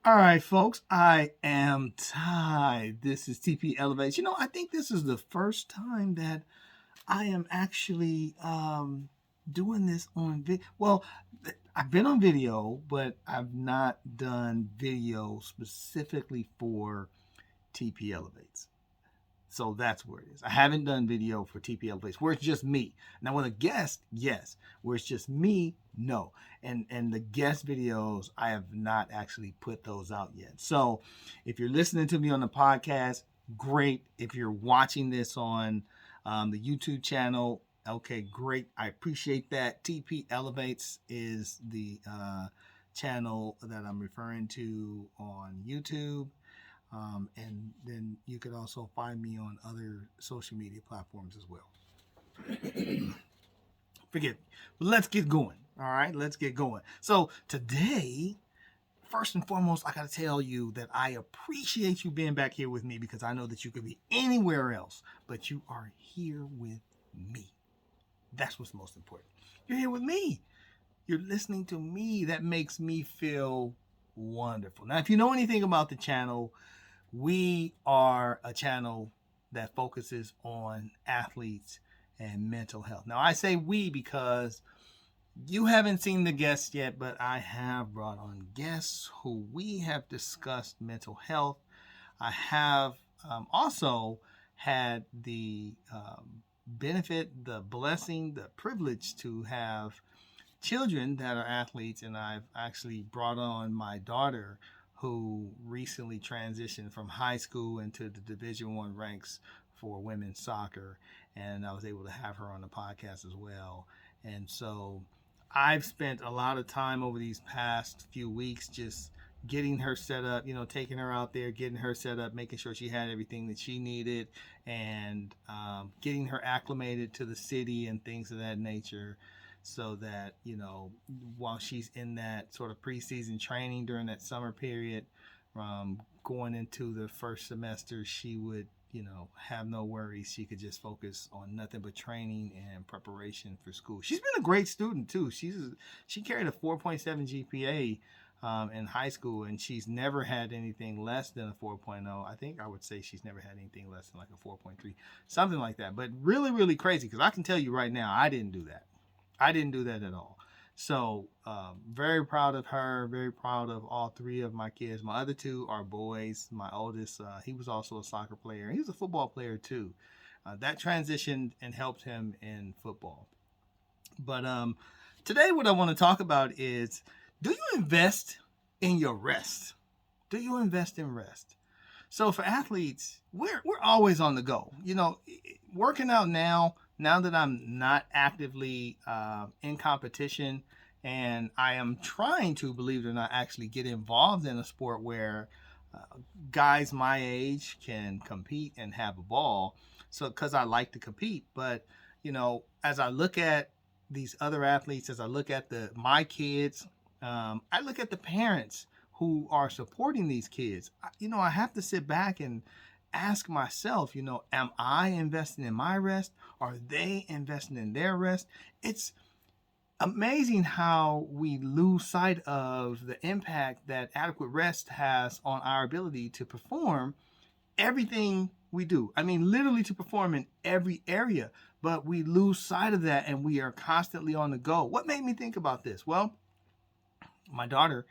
All right, folks, I am Ty. This is TP Elevates. I think this is the first time that I am actually doing this on video. Well, I've been on video, but I've not done video specifically for TP Elevates. So that's where it is. I haven't done video for TPL Place where it's just me. Now, with a guest, yes. Where it's just me, no. And the guest videos, I have not actually put those out yet. So if you're listening to me on the podcast, great. If you're watching this on the YouTube channel, okay, great. I appreciate that. TP Elevates is the channel that I'm referring to on YouTube. And then you could also find me on other social media platforms as well. Forget me. Let's get going. All right, let's get going. So today, first and foremost, I got to tell you that I appreciate you being back here with me because I know that you could be anywhere else, but you are here with me. That's what's most important. You're here with me. You're listening to me. That makes me feel wonderful. Now, if you know anything about the channel, we are a channel that focuses on athletes and mental health. Now, I say we because you haven't seen the guests yet, but I have brought on guests who we have discussed mental health. I have also had the benefit, the blessing, the privilege to have children that are athletes, and I've actually brought on my daughter who recently transitioned from high school into the Division I ranks for women's soccer, and I was able to have her on the podcast as well. And so I've spent a lot of time over these past few weeks just getting her set up, taking her out there, getting her set up, making sure she had everything that she needed, and getting her acclimated to the city and things of that nature, so that while she's in that sort of preseason training during that summer period, going into the first semester, she would have no worries. She could just focus on nothing but training and preparation for school. She's been a great student too. She carried a 4.7 GPA in high school, and she's never had anything less than a 4.0. I think I would say she's never had anything less than like a 4.3, something like that. But really, really crazy, because I can tell you right now, I didn't do that. I didn't do that at all. So very proud of her, very proud of all three of my kids. My other two are boys. My oldest, he was also a soccer player. He was a football player too. That transitioned and helped him in football. But today what I want to talk about is, do you invest in your rest? Do you invest in rest? So for athletes, we're always on the go. Working out now that I'm not actively in competition, and I am trying to, believe it or not, actually get involved in a sport where guys my age can compete and have a ball. So, because I like to compete, but as I look at these other athletes, as I look at my kids, I look at the parents who are supporting these kids. I have to sit back and ask myself, am I investing in my rest? Are they investing in their rest? It's amazing how we lose sight of the impact that adequate rest has on our ability to perform everything we do. I mean, literally to perform in every area, but we lose sight of that and we are constantly on the go. What made me think about this? Well, my daughter,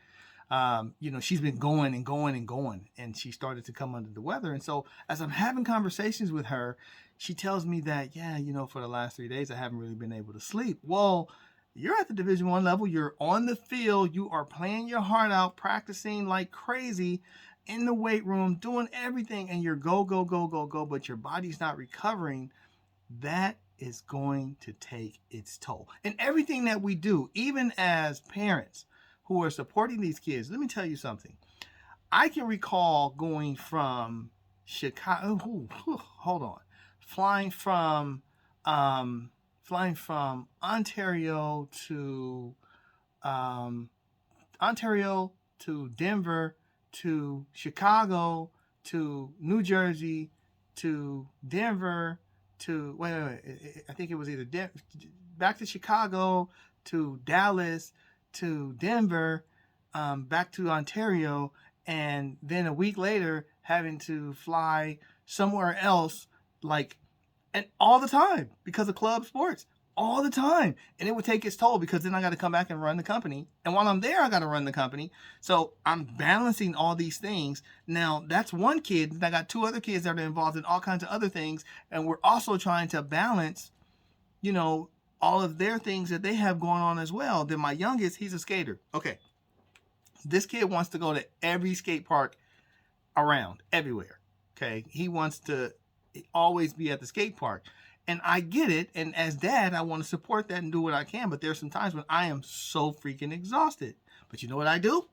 she's been going and going and going, and she started to come under the weather. And so as I'm having conversations with her, she tells me that, yeah, for the last 3 days, I haven't really been able to sleep. Well, you're at the Division I level. You're on the field. You are playing your heart out, practicing like crazy in the weight room, doing everything, and you're go, go, go, go, go, but your body's not recovering. That is going to take its toll. And everything that we do, even as parents who are supporting these kids, let me tell you something. I can recall going from Chicago, hold on, flying from Ontario to Denver to Chicago to New Jersey to Denver to wait. I think it was either back to Chicago to Dallas to Denver, back to Ontario, and then a week later having to fly somewhere else, like, and all the time because of club sports, all the time. And it would take its toll because then I got to come back and run the company. And while I'm there, I got to run the company. So I'm balancing all these things. Now, that's one kid. And I got two other kids that are involved in all kinds of other things. And we're also trying to balance, you know, all of their things that they have going on as well. Then my youngest, he's a skater. Okay. This kid wants to go to every skate park around, everywhere. Okay. He wants to always be at the skate park. And I get it. And as dad, I want to support that and do what I can. But there's some times when I am so freaking exhausted. But you know what I do?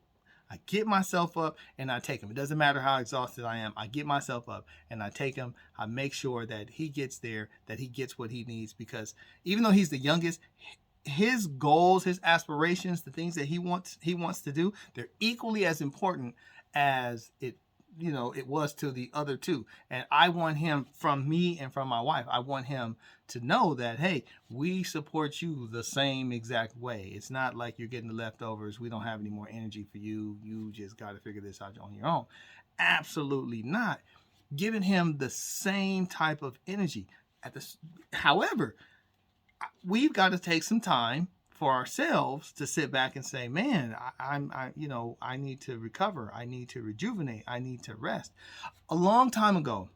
I get myself up and I take him. It doesn't matter how exhausted I am. I get myself up and I take him. I make sure that he gets there, that he gets what he needs. Because even though he's the youngest, his goals, his aspirations, the things that he wants to do, they're equally as important as it was to the other two. And I want him, from me and from my wife, I want him to know that, hey, we support you the same exact way. It's not like you're getting the leftovers. We don't have any more energy for you. You just got to figure this out on your own. Absolutely not. Giving him the same type of energy. However, we've got to take some time for ourselves to sit back and say, man, I need to recover. I need to rejuvenate. I need to rest. A long time ago,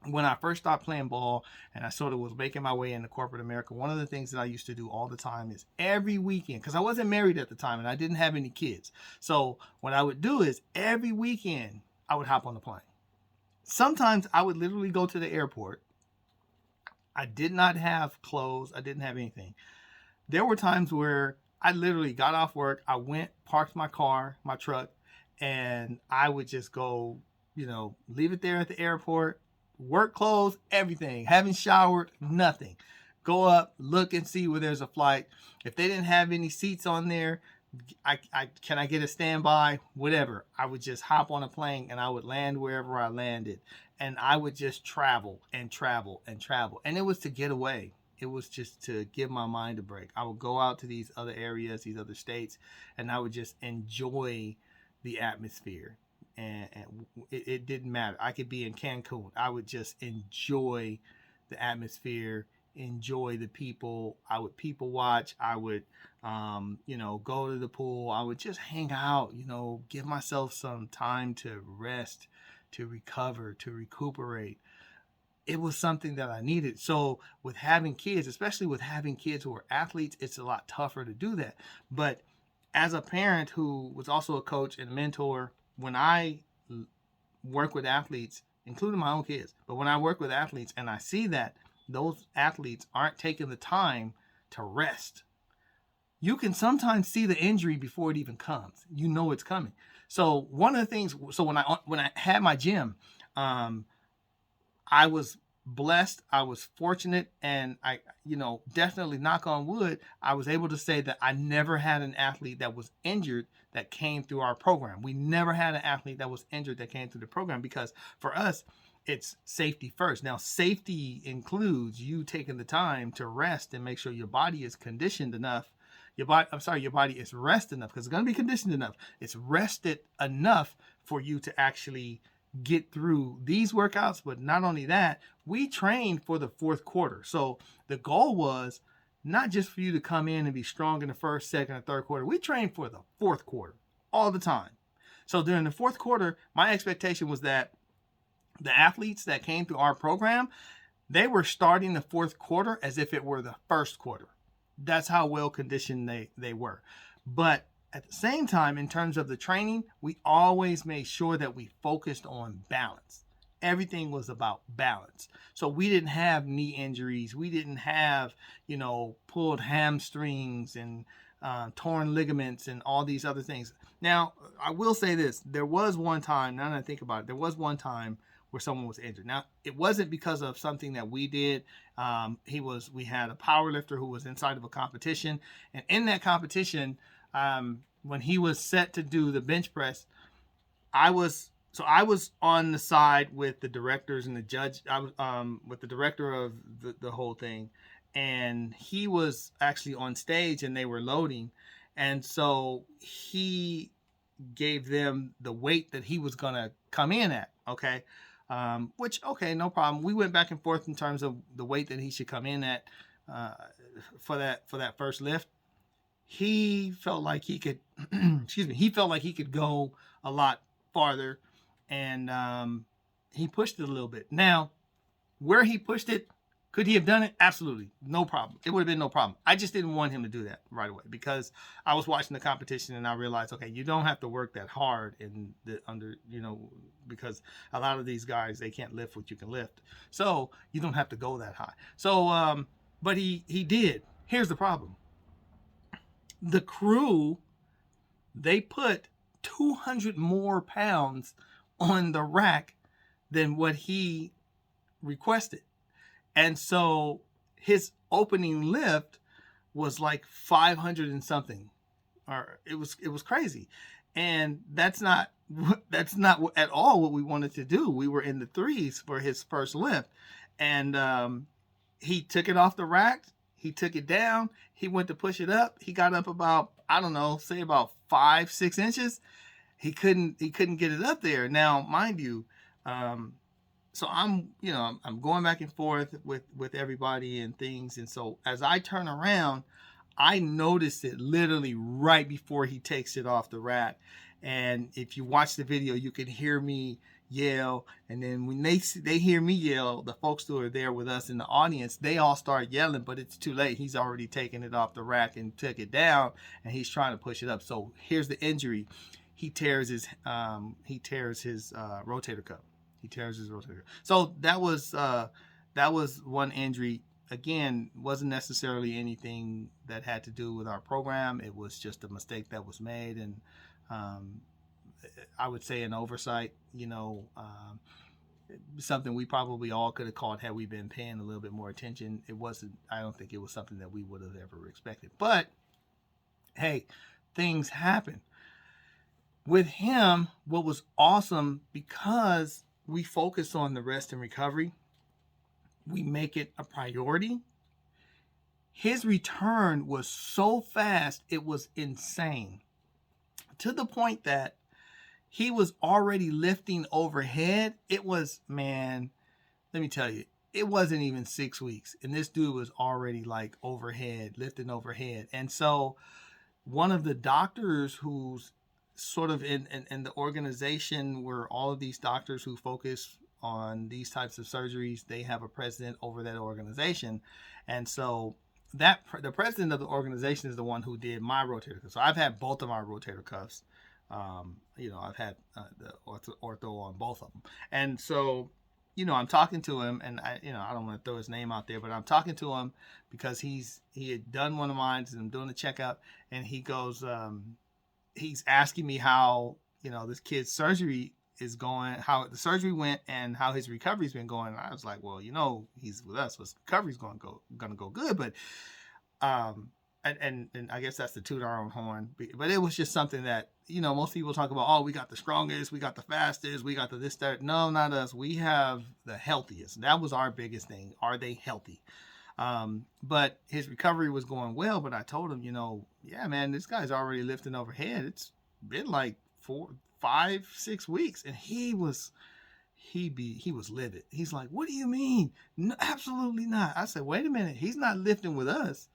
when I first started playing ball and I sort of was making my way into corporate America, one of the things that I used to do all the time is every weekend, because I wasn't married at the time and I didn't have any kids. So what I would do is every weekend I would hop on the plane. Sometimes I would literally go to the airport. I did not have clothes. I didn't have anything. There were times where I literally got off work. I went, parked my car, my truck, and I would just go, leave it there at the airport, work clothes, everything. Haven't showered, nothing. Go up, look and see where there's a flight. If they didn't have any seats on there, can I get a standby? Whatever. I would just hop on a plane and I would land wherever I landed. And I would just travel and travel and travel. And it was to get away. It was just to give my mind a break. I would go out to these other areas, these other states, and I would just enjoy the atmosphere. And it didn't matter. I could be in Cancun. I would just enjoy the atmosphere, enjoy the people. I would people watch. I would, go to the pool. I would just hang out, give myself some time to rest, to recover, to recuperate. It was something that I needed. So with having kids, especially with having kids who are athletes, it's a lot tougher to do that. But as a parent who was also a coach and a mentor, when I work with athletes, including my own kids, but when I work with athletes and I see that those athletes aren't taking the time to rest, you can sometimes see the injury before it even comes. You know it's coming. So one of the things, when I had my gym, I was blessed. I was fortunate, and I, definitely, knock on wood, I was able to say that I never had an athlete that was injured that came through our program. We never had an athlete that was injured that came through the program, because for us, it's safety first. Now, safety includes you taking the time to rest and make sure your body is conditioned enough. Your body is rest enough, because it's going to be conditioned enough. It's rested enough for you to actually get through these workouts. But not only that, we trained for the fourth quarter. So the goal was not just for you to come in and be strong in the first, second, and third quarter. We trained for the fourth quarter all the time. So during the fourth quarter, my expectation was that the athletes that came through our program, they were starting the fourth quarter as if it were the first quarter. That's how well conditioned they were. But at the same time, in terms of the training, we always made sure that we focused on balance. Everything was about balance. So we didn't have knee injuries. We didn't have, pulled hamstrings and torn ligaments and all these other things. Now, I will say this. There was one time, now that I think about it, there was one time where someone was injured. Now, it wasn't because of something that we did. We had a power lifter who was inside of a competition. And in that competition, when he was set to do the bench press, I was on the side with the directors and the judge. I was with the director of the whole thing, and he was actually on stage and they were loading. And so he gave them the weight that he was going to come in at. Okay. Which, okay, no problem. We went back and forth in terms of the weight that he should come in at uh, for that first lift. He felt like he could, excuse me, he felt like he could go a lot farther, and he pushed it a little bit. Now, where he pushed it, could he have done it? Absolutely, no problem. It would have been no problem. I just didn't want him to do that right away because I was watching the competition and I realized, okay, you don't have to work that hard in the because a lot of these guys, they can't lift what you can lift, so you don't have to go that high. So, but he did. Here's the problem: the crew, they put 200 more pounds on the rack than what he requested. And so his opening lift was like 500 and something, or it was crazy. And that's not at all what we wanted to do. We were in the threes for his first lift, and he took it off the rack. He took it down. He went to push it up. He got up about, I don't know, say about 5-6 inches. He couldn't get it up there. Now, mind you, so I'm going back and forth with everybody and things. And so as I turn around, I noticed it literally right before he takes it off the rack. And if you watch the video, you can hear me yell. And then when they hear me yell, the folks who are there with us in the audience, they all start yelling, but it's too late. He's already taken it off the rack and took it down, and he's trying to push it up. So here's the injury. He tears his rotator cuff. He tears his rotator. So that was one injury. Again, wasn't necessarily anything that had to do with our program. It was just a mistake that was made, and I would say an oversight. Something we probably all could have caught had we been paying a little bit more attention. It wasn't. I don't think it was something that we would have ever expected. But hey, things happen. With him, what was awesome, because we focus on the rest and recovery, we make it a priority. His return was so fast, it was insane. To the point that he was already lifting overhead. It was, man, let me tell you, it wasn't even 6 weeks. And this dude was already like overhead, lifting overhead. And so one of the doctors who's sort of in the organization, where all of these doctors who focus on these types of surgeries, they have a president over that organization. And so the president of the organization is the one who did my rotator cuff. So I've had both of my rotator cuffs. I've had the ortho on both of them. And so, I'm talking to him, and I don't want to throw his name out there, but I'm talking to him because he had done one of mine, and I'm doing the checkup, and he goes, he's asking me how, this kid's surgery is going, how the surgery went, and how his recovery's been going. And I was like, well, he's with us, so his recovery's going to go good. But, and I guess that's to toot our own horn. But it was just something that, most people talk about, oh, we got the strongest, we got the fastest, we got the this, that. No, not us. We have the healthiest. That was our biggest thing. Are they healthy? But his recovery was going well. But I told him, yeah, man, this guy's already lifting overhead. It's been like 4, 5, 6 weeks, and he was livid. He's like, what do you mean? No, absolutely not. I said, wait a minute. He's not lifting with us.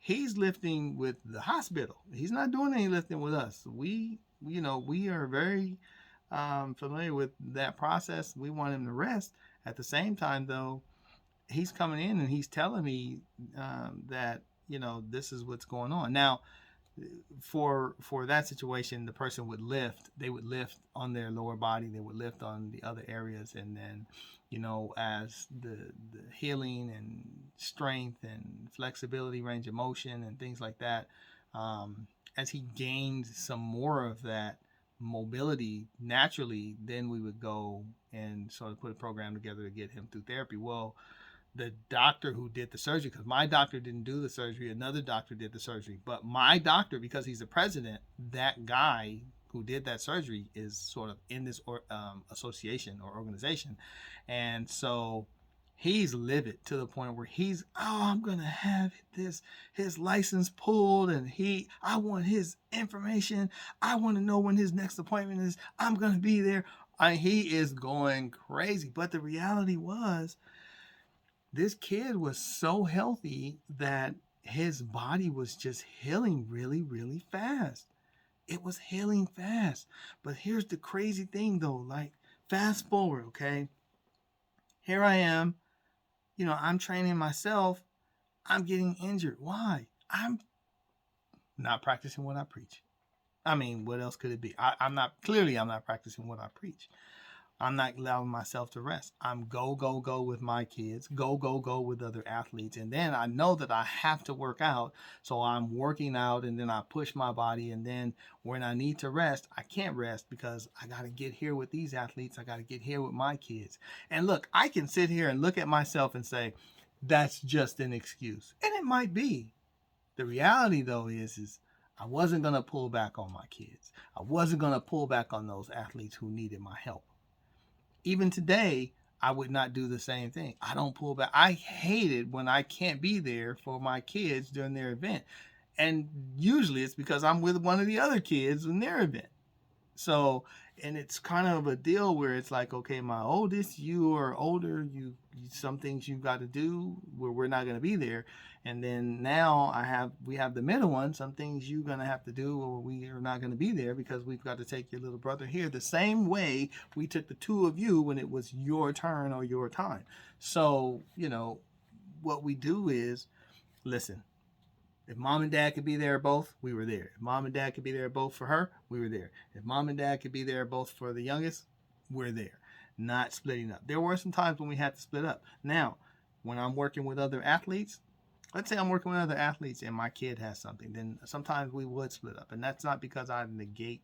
He's lifting with the hospital. He's not doing any lifting with us. We are very familiar with that process. We want him to rest. At the same time, though, he's coming in and he's telling me that, this is what's going on. Now, for that situation, the person would lift. They would lift on their lower body. They would lift on the other areas. And then, as the healing and strength and flexibility, range of motion and things like that, as he gained some more of that mobility naturally, then we would go and sort of put a program together to get him through therapy. Well, the doctor who did the surgery, because my doctor didn't do the surgery, another doctor did the surgery. But my doctor, because he's the president, that guy who did that surgery is sort of in this association or organization. And so He's livid to the point where I'm gonna have his license pulled, and I want his information. I want to know when his next appointment is. I'm gonna be there. He is going crazy. But the reality was, this kid was so healthy that his body was just healing really, really fast. It was healing fast. But here's the crazy thing though, like fast forward, okay? Here I am, I'm training myself. I'm getting injured. Why? I'm not practicing what I preach. I mean, what else could it be? I'm not practicing what I preach. I'm not allowing myself to rest. I'm go with my kids, go with other athletes. And then I know that I have to work out. So I'm working out, and then I push my body. And then when I need to rest, I can't rest because I got to get here with these athletes. I got to get here with my kids. And look, I can sit here and look at myself and say, that's just an excuse. And it might be. The reality though is I wasn't going to pull back on my kids. I wasn't going to pull back on those athletes who needed my help. Even today, I would not do the same thing. I don't pull back. I hate it when I can't be there for my kids during their event. And usually it's because I'm with one of the other kids in their event. So, and it's kind of a deal where it's like, okay, my oldest, you are older, some things you've got to do where we're not going to be there. And then now we have the middle one, some things you're going to have to do or we are not going to be there because we've got to take your little brother here the same way we took the two of you when it was your turn or your time. So, what we do is, listen, if mom and dad could be there both, we were there. If mom and dad could be there both for her, we were there. If mom and dad could be there both for the youngest, we're there. Not splitting up. There were some times when we had to split up. Now, when I'm working with other athletes, let's say I'm working with other athletes and my kid has something, then sometimes we would split up. And that's not because I negate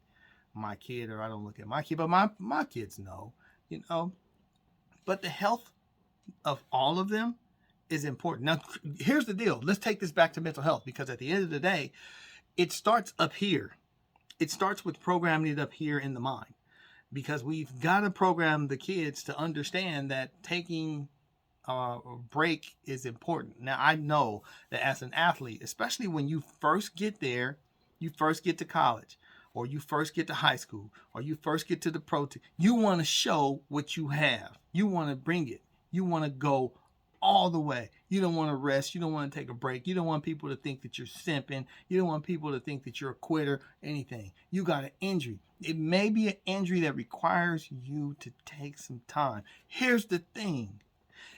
my kid or I don't look at my kid, but my kids know, But the health of all of them is important. Now, here's the deal. Let's take this back to mental health, because at the end of the day, it starts up here. It starts with programming it up here in the mind, because we've got to program the kids to understand that taking a break is important. Now, I know that as an athlete, especially when you first get there, you first get to college, or you first get to high school, or you first get to the pro team, you want to show what you have. You want to bring it. You want to go all the way. You don't want to rest. You don't want to take a break. You don't want people to think that you're simping. You don't want people to think that you're a quitter, anything. You got an injury. It may be an injury that requires you to take some time. Here's the thing.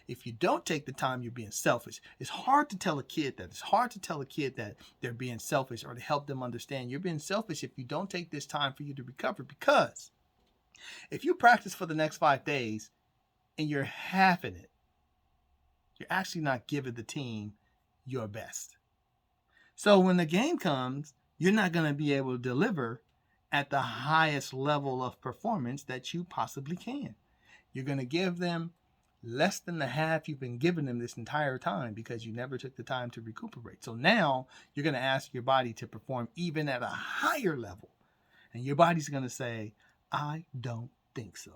If you don't take the time, you're being selfish. It's hard to tell a kid that. It's hard to tell a kid that they're being selfish, or to help them understand you're being selfish if you don't take this time for you to recover. Because if you practice for the next 5 days and you're halving it, you're actually not giving the team your best. So when the game comes, you're not going to be able to deliver at the highest level of performance that you possibly can. You're going to give them less than the half you've been giving them this entire time because you never took the time to recuperate. So now you're going to ask your body to perform even at a higher level. And your body's going to say, I don't think so.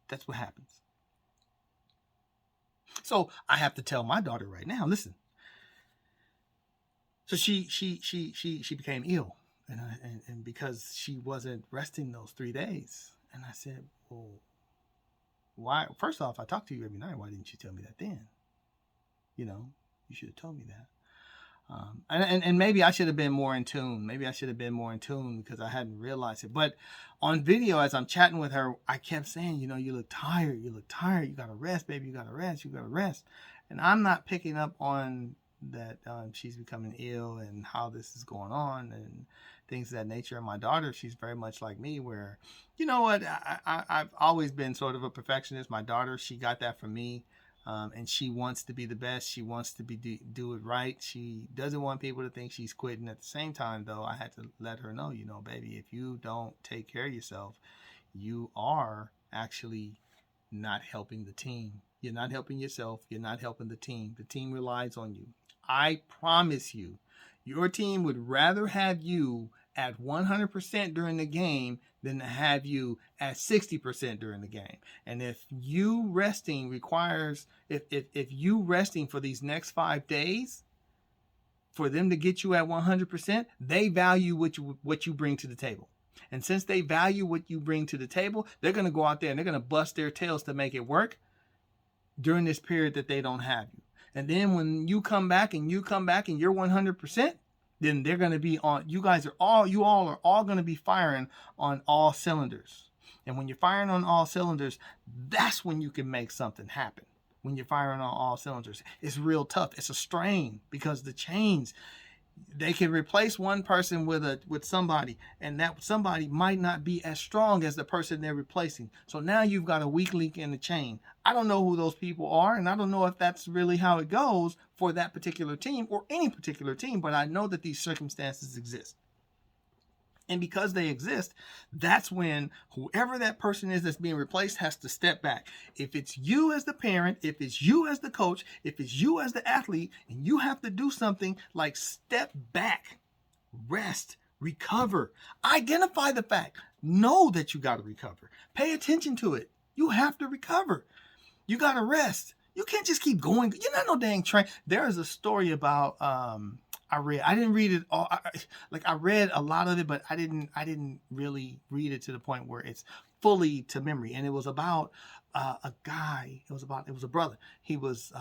That's what happens. So I have to tell my daughter right now, listen. So she became ill, and because she wasn't resting those 3 days. And I said, well, why? First off, I talk to you every night. Why didn't you tell me that then? You should have told me that. And maybe I should have been more in tune. Because I hadn't realized it. But on video, as I'm chatting with her, I kept saying, you look tired. You got to rest, baby. You got to rest. And I'm not picking up on that she's becoming ill and how this is going on and things of that nature. And my daughter, she's very much like me, where, you know what, I've always been sort of a perfectionist. My daughter, she got that from me. And she wants to be the best. She wants to do it right. She doesn't want people to think she's quitting. At the same time, though, I had to let her know, baby, if you don't take care of yourself, you are actually not helping the team. You're not helping yourself. You're not helping the team. The team relies on you. I promise you, your team would rather have you at 100% during the game than to have you at 60% during the game. And if you resting requires, if you resting for these next 5 days, for them to get you at 100%, they value what you bring to the table. And since they value what you bring to the table, they're going to go out there and they're going to bust their tails to make it work during this period that they don't have you. And then when you come back and you're 100%, then they're going to be on, you all are all going to be firing on all cylinders. And when you're firing on all cylinders, that's when you can make something happen. When you're firing on all cylinders, it's real tough. It's a strain because the chains, they can replace one person with somebody, and that somebody might not be as strong as the person they're replacing. So now you've got a weak link in the chain. I don't know who those people are, and I don't know if that's really how it goes for that particular team or any particular team, but I know that these circumstances exist. And because they exist, that's when whoever that person is that's being replaced has to step back. If it's you as the parent, if it's you as the coach, if it's you as the athlete, and you have to do something like step back, rest, recover, identify the fact, know that you got to recover, pay attention to it. You have to recover. You got to rest. You can't just keep going. You're not no dang train. There is a story about, I didn't read it all. I read a lot of it, but I didn't really read it to the point where it's fully to memory. And it was about a guy. It was a brother. He was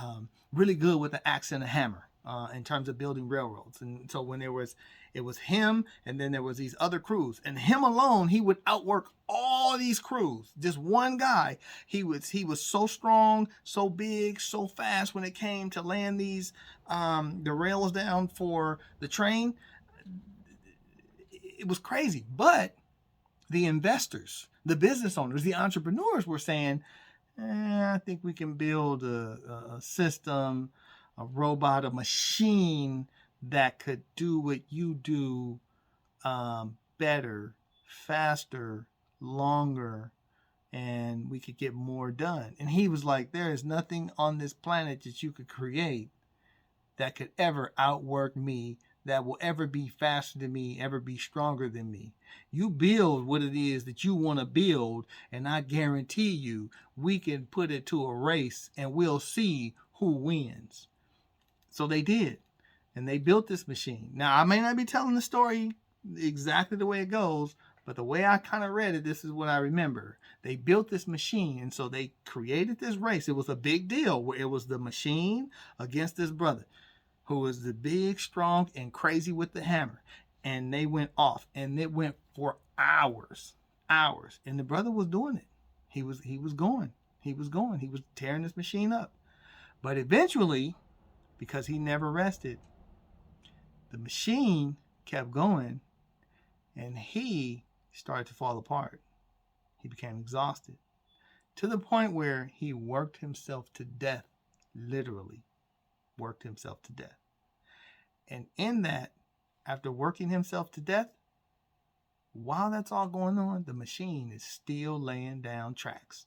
really good with an axe and a hammer in terms of building railroads. And so when it was him, and then there was these other crews, and him alone, he would outwork all these crews. Just one guy. He was so strong, so big, so fast when it came to laying these the rails down for the train. It was crazy. But the investors, the business owners, the entrepreneurs were saying, I think we can build a system, a robot, a machine that could do what you do better, faster, longer, and we could get more done. And he was like, there is nothing on this planet that you could create that could ever outwork me, that will ever be faster than me, ever be stronger than me. You build what it is that you want to build, and I guarantee you we can put it to a race and we'll see who wins. So they did. And they built this machine. Now, I may not be telling the story exactly the way it goes, but the way I kind of read it, this is what I remember. They built this machine, and so they created this race. It was a big deal where it was the machine against this brother who was the big, strong, and crazy with the hammer. And they went off, and it went for hours. And the brother was doing it. He was going. He was tearing this machine up. But eventually, because he never rested, the machine kept going, and he started to fall apart. He became exhausted to the point where he worked himself to death, literally worked himself to death. And in that, after working himself to death, while that's all going on, the machine is still laying down tracks.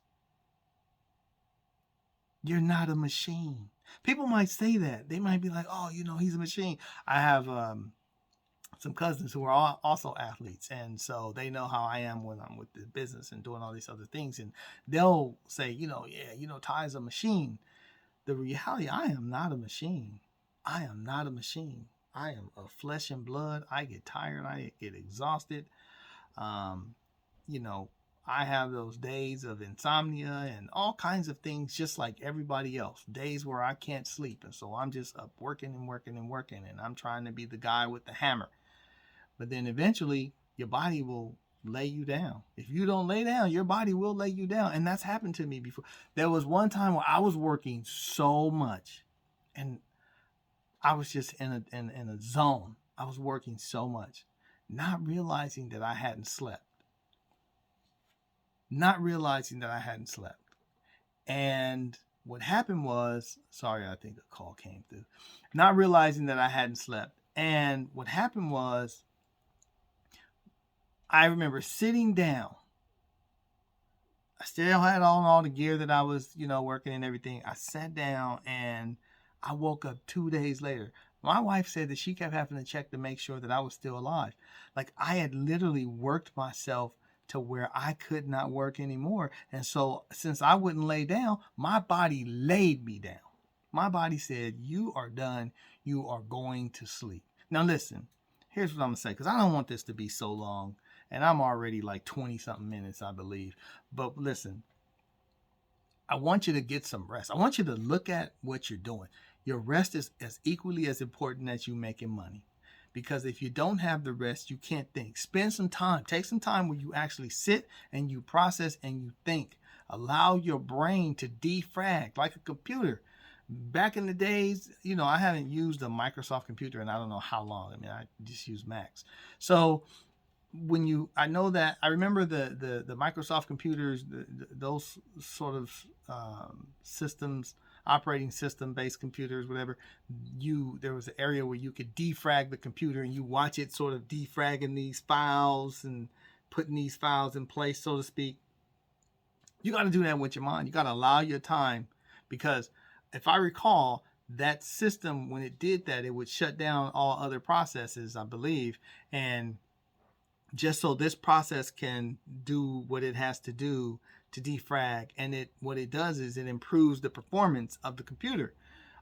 You're not a machine. People might say that. They might be like, oh, he's a machine. I have some cousins who are also athletes, and so they know how I am when I'm with the business and doing all these other things, and they'll say, Ty's a machine. The reality, I am not a machine. I am not a machine. I am of flesh and blood. I get tired. I get exhausted. I have those days of insomnia and all kinds of things just like everybody else. Days where I can't sleep. And so I'm just up working, and I'm trying to be the guy with the hammer. But then eventually your body will lay you down. If you don't lay down, your body will lay you down. And that's happened to me before. There was one time where I was working so much, and I was just in a zone. I was working so much, not realizing that I hadn't slept. And what happened was, I think a call came through. Not realizing that I hadn't slept. And what happened was, I remember sitting down. I still had on all the gear that I was, working and everything. I sat down and I woke up 2 days later. My wife said that she kept having to check to make sure that I was still alive. Like I had literally worked myself to where I could not work anymore. And so since I wouldn't lay down, my body laid me down. My body said, you are done. You are going to sleep. Now listen, here's what I'm going to say, because I don't want this to be so long. And I'm already like 20 something minutes, I believe. But listen, I want you to get some rest. I want you to look at what you're doing. Your rest is as equally as important as you making money. Because if you don't have the rest, you can't think. Spend some time. Take some time where you actually sit and you process and you think. Allow your brain to defrag like a computer. Back in the days, you know, I haven't used a Microsoft computer in I don't know how long. I mean, I just use Macs. So I know that I remember the Microsoft computers, those sort of systems, operating system based computers, whatever. There was an area where you could defrag the computer and you watch it sort of defragging these files and putting these files in place, so to speak. You got to do that with your mind. You got to allow your time, because if I recall, that system, when it did that, it would shut down all other processes, I believe, and just so this process can do what it has to do to defrag. And what it does is it improves the performance of the computer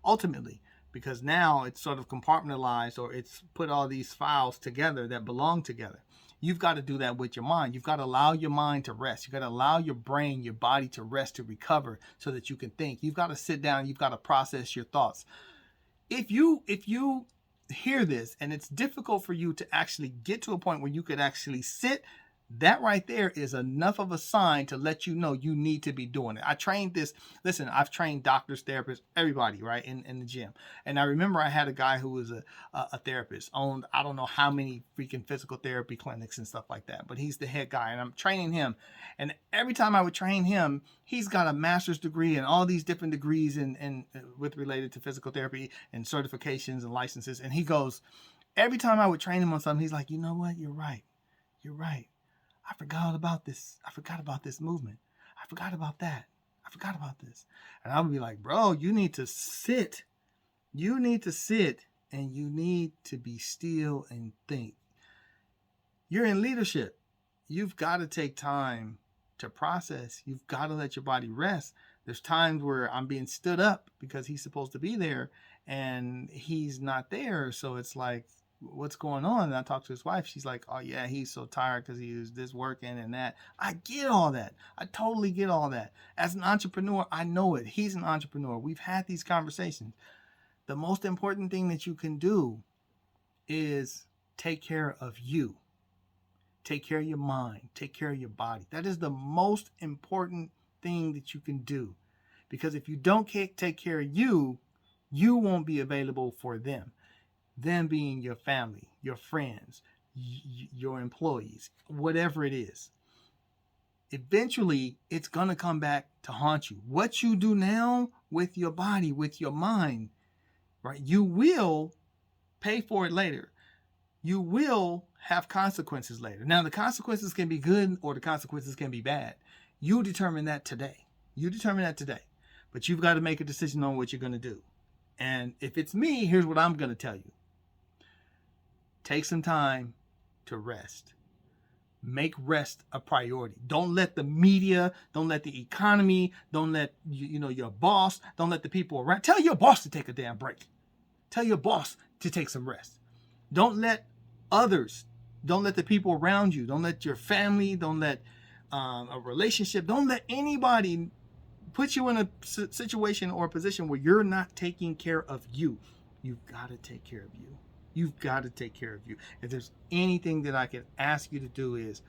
ultimately, because now it's sort of compartmentalized, or it's put all these files together that belong together. You've got to do that with your mind. You've got to allow your mind to rest. You've got to allow your brain, your body to rest, to recover, so that you can think. You've got to sit down. You've got to process your thoughts. If you hear this and it's difficult for you to actually get to a point where you could actually sit, that right there is enough of a sign to let you know you need to be doing it. I trained this. Listen, I've trained doctors, therapists, everybody, right, in the gym. And I remember I had a guy who was a therapist, owned I don't know how many freaking physical therapy clinics and stuff like that. But he's the head guy, and I'm training him. And every time I would train him, he's got a master's degree and all these different degrees in with related to physical therapy and certifications and licenses. And he goes, every time I would train him on something, he's like, you know what? You're right. You're right. I forgot about this. I forgot about this movement. I forgot about that. I forgot about this. And I would be like, bro, you need to sit. You need to sit and you need to be still and think. You're in leadership. You've got to take time to process. You've got to let your body rest. There's times where I'm being stood up because he's supposed to be there and he's not there. So it's like, what's going on? And I talked to his wife. She's like, oh yeah, he's so tired because he was this working and that. I get all that. I totally get all that. As an entrepreneur, I know it. He's an entrepreneur. We've had these conversations. The most important thing that you can do is take care of you. Take care of your mind. Take care of your body. That is the most important thing that you can do. Because if you don't take care of you, you won't be available for them. Them being your family, your friends, your employees, whatever it is. Eventually, it's going to come back to haunt you. What you do now with your body, with your mind, right? You will pay for it later. You will have consequences later. Now, the consequences can be good or the consequences can be bad. You determine that today. You determine that today. But you've got to make a decision on what you're going to do. And if it's me, here's what I'm going to tell you. Take some time to rest. Make rest a priority. Don't let the media, don't let the economy, don't let your boss, don't let the people around. Tell your boss to take a damn break. Tell your boss to take some rest. Don't let others, don't let the people around you, don't let your family, don't let a relationship, don't let anybody put you in a situation or a position where you're not taking care of you. You've got to take care of you. You've got to take care of you. If there's anything that I can ask you to do is,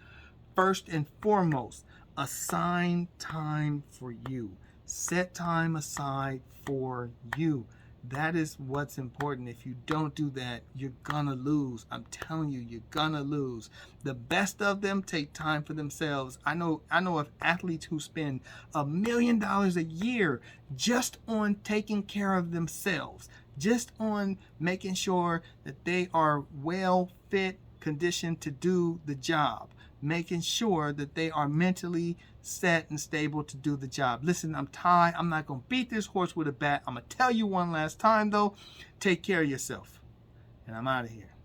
first and foremost, assign time for you. Set time aside for you. That is what's important. If you don't do that, you're gonna lose. I'm telling you, you're gonna lose. The best of them take time for themselves. I know of athletes who spend $1 million a year just on taking care of themselves, just on making sure that they are well fit, conditioned to do the job, making sure that they are mentally set and stable to do the job. Listen, I'm tired. I'm not going to beat this horse with a bat. I'm going to tell you one last time, though. Take care of yourself. and I'm out of here.